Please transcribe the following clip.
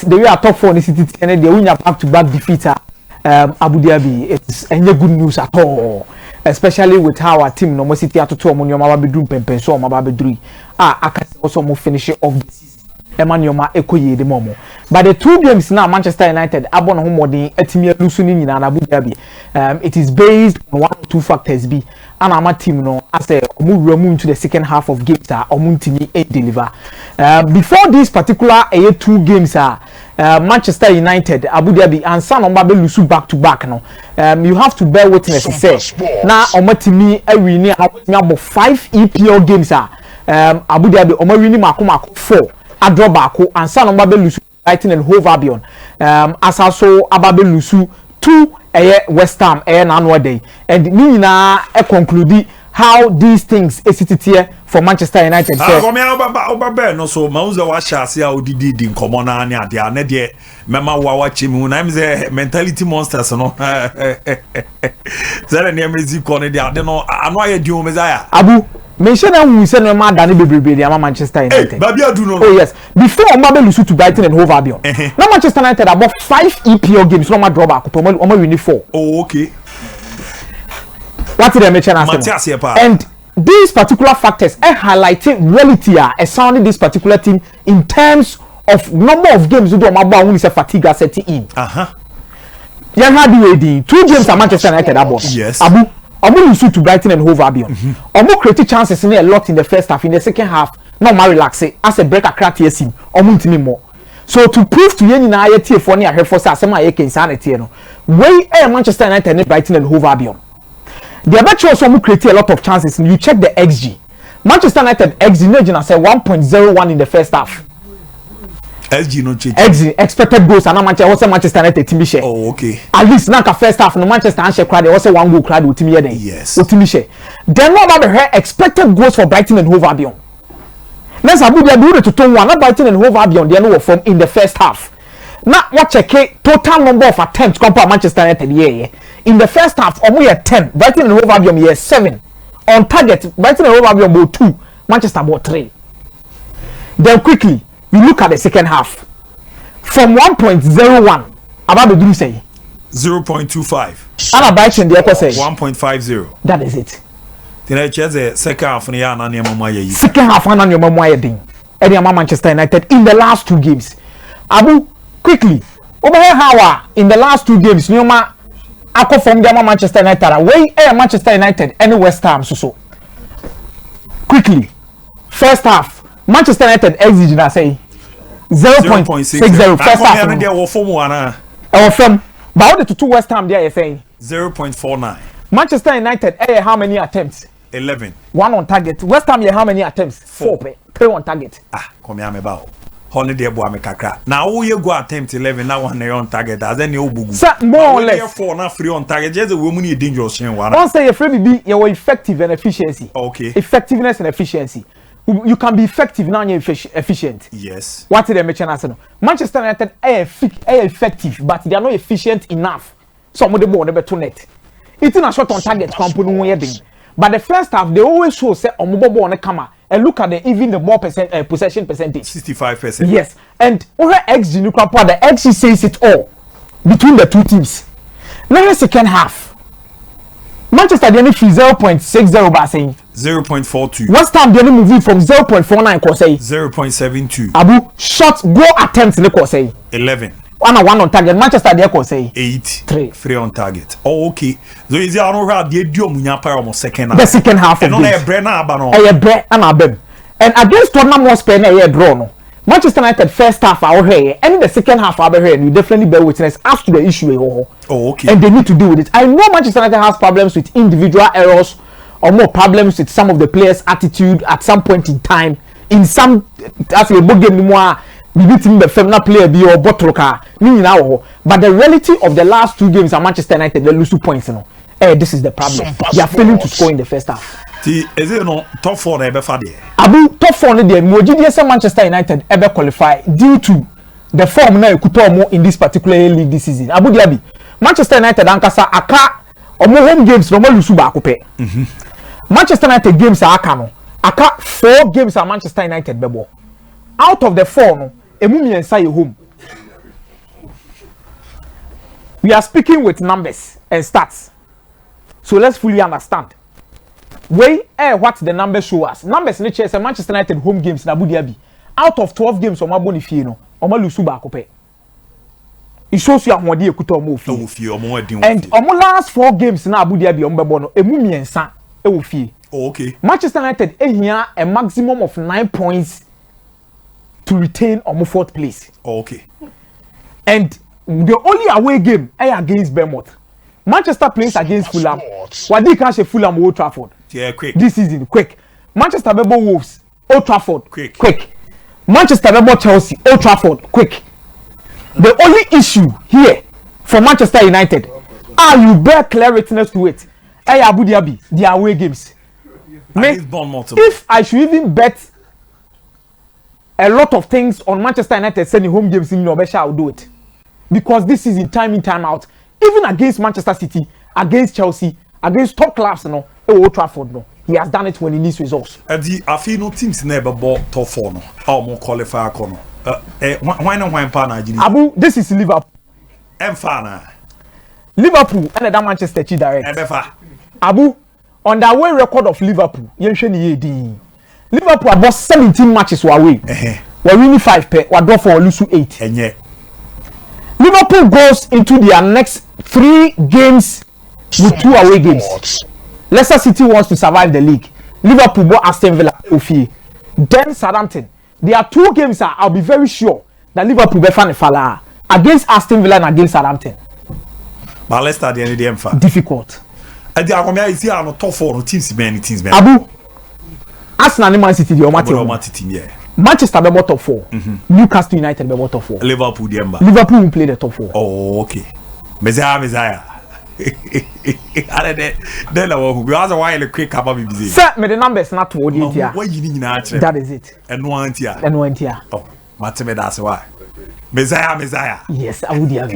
the way I talk for the city and they win back to back defeater Abu Dhabi, it's any good news at all. Especially with how our team no city at 2 on your bedroom pen so my bedroom. I can also more finish off the season. Emmanuel Ekoye the Momo. But the 2 games now, Manchester United, Abon Homodi, Etimia Lusuni in Abu Dhabi. It is based on 1 or 2 factors. B and our team no as a move to the second half of games are Omuntini a deliver. Before this particular 2 games are Manchester United, Abu Dhabi, and San Ombabe Lusu back to back. No, you have to bear witness. Say now, Omatimi, every near about 5 EPL games are Abu Dhabi, Omarini Makumako 4, Adrobako, and San Ombabe Lusu, Brighton and Hove Albion. As also Ababe Lusu 2 West Ham and annual day, and Nina conclude how these things is here for Manchester United. No, so Mauza Washasi, how did in Comona and Yadia, Nedia, Mama Wawachim, I'm the mentality monsters. No, that name is Cornelia. I don't know. I'm why you do Messiah. Abu, mention that we send a man Danny Baby, Manchester United. Baby, I do know. Oh, yes. Before Mabel Lusu to Brighton and Hove Albion. Now Manchester United about 5 EPL games, no more drawback, only 4. Oh, okay. What did I mention? And these particular factors highlighting reality are sounding this particular team in terms of number of games you do when is a fatigue setting in. You had the 2 games at Manchester United. Yes. Abu Lusu to Brighton and Hove Albion. Abu created chances in a lot in the first half. In the second half, no more relaxing as a break a crack team. More. So to prove to you na IET for near for Sasema Yake insanity. Way Manchester United and Brighton and Hove Albion. The other also create a lot of chances. You check the XG. Manchester United XG no say 1.01 in the first half. XG no change. XG expected goals and Manchester United team share. Oh, okay. At least now first half no Manchester and share crowd also 1 goal crowd with team here. Yes. With team share. Then what about the expected goals for Brighton and Hove Albion? Let's Abu Dhabi to turn 1 Brighton and Hove Albion they know from in the first half. Now what check total number of attempts compared Manchester United yeah. In the first half, we had 10. Brighton and Hove Albion here 7. On target, Brighton and Hove Albion bought 2. Manchester bought 3. Then quickly, you look at the second half. From 1.01, about the do say 0.25. And Brighton the say 1.50. That is it. Then I check the second half on the Ananya. Second half on Ananya Mamaya ding. Ediama Manchester United in the last 2 games. Abu, quickly. Over here, how in the last 2 games, Nyoma Ako from the Manchester United way Manchester United and West Ham so quickly first half Manchester United XG say 0.60 first half from but the 2 West Ham there saying 0.49 Manchester United how many attempts 11 1 on target West Ham how many attempts 4 3 on target come here me about holiday boy me kakra now who you go attempt 11 now one on target as any obugu more or less 4 now 3 on target just the woman you dangerous one once say your free be your effective and efficiency okay effectiveness and efficiency you can be effective now you're efficient yes what did they mention as Manchester United are effective but they are not efficient enough some of the ball never to net it's in a shot on target company but the first half they always show say on mobile ball on the camera and look at even the more possession percentage 65%. Yes, and over XG the XG says it all between the 2 teams. Now the second half Manchester they need 0.60 by saying 0.42. West Ham they moving from 0.49 ko say 0.72. Abu shot goal attempts in the ko say 11. 1 on target. Manchester they ko say 8. 3 on target. Oh okay. So is there no how they do munya para almost second half. The second half and on a Brenna abano. And against Tottenham Hotspur na draw no. Manchester United first half out here and the second half out here you definitely bear witness as to the issue. Oh okay. And they need to deal with it. I know Manchester United has problems with individual errors or more problems with some of the players' attitude at some point in time. In some as a book game more beating the feminine player be or bottle car. But the reality of the last 2 games at Manchester United they lose 2 points. This is the problem. They are failing to score in the first half. Is it no top 4 ever for there? Abu top 4 no there. Mojidi Manchester United ever qualify due to the form now Kutomo in this particular league this season. Abu Dhabi Manchester United ankasa aka omo home games no mo lusu ba ko pe. Manchester United games aka no aka 4 games at Manchester United bebo. Out of the 4 no emu miensa ye home. We are speaking with numbers and stats. So let's fully understand. What the numbers show us. Numbers in the Manchester United home games in Abu Dhabi. Out of 12 games, Oma Bonifi, no, Oma Lusuba Kope. It shows you how much you could almost and Oma last 4 games in Abu Dhabi, Ombabono, a mummy and son, okay. Manchester United here a maximum of 9 points to retain Oma 4th place. Okay. And the only away game against Bournemouth. Manchester plays against Fulham. Wadi can't say Fulham Old Trafford. Yeah, quick. This season, quick. Manchester Bebo Wolves, Old Trafford, quick. Manchester Bebo Chelsea, Old Trafford, quick. The only issue here for Manchester United, you bear clear witness to it. Abu Dhabi, the away games. If I should even bet a lot of things on Manchester United sending home games in Nobesha, I'll do it. Because this is in time out. Even against Manchester City, against Chelsea, against top clubs, Old Trafford, no. He has done it when he needs results. I feel no teams never bought top 4, no. How more qualifier, why not Nigeria? Abu, this is Liverpool. Fana. Liverpool and that Manchester City direct. Abu, on the away record of Liverpool, Liverpool about 17 matches were away. We're winning 5 pair, we're draw 4, lose 8. And yet, Liverpool goes into their next 3 games with 2 away games. Leicester City wants to survive the league. Liverpool bought Aston Villa. Then Southampton. There are 2 games. I'll be very sure that Liverpool will find a falla against Aston Villa and against Southampton. But Leicester the end of the difficult. And the Argomia is here on top 4 teams. Many teams. Abu Arsenal and Man City the Omati team. Yeah. Manchester be top 4. Newcastle United be top 4. Liverpool the Ember. Liverpool will play the top 4. Oh, okay. Messiah. Then I will be as a while quick up be busy. Sir, me the numbers not to audience here. What you need actually? That is it. And one here. And one here. Oh, Matime, that's why. Messiah. Yes, I would have.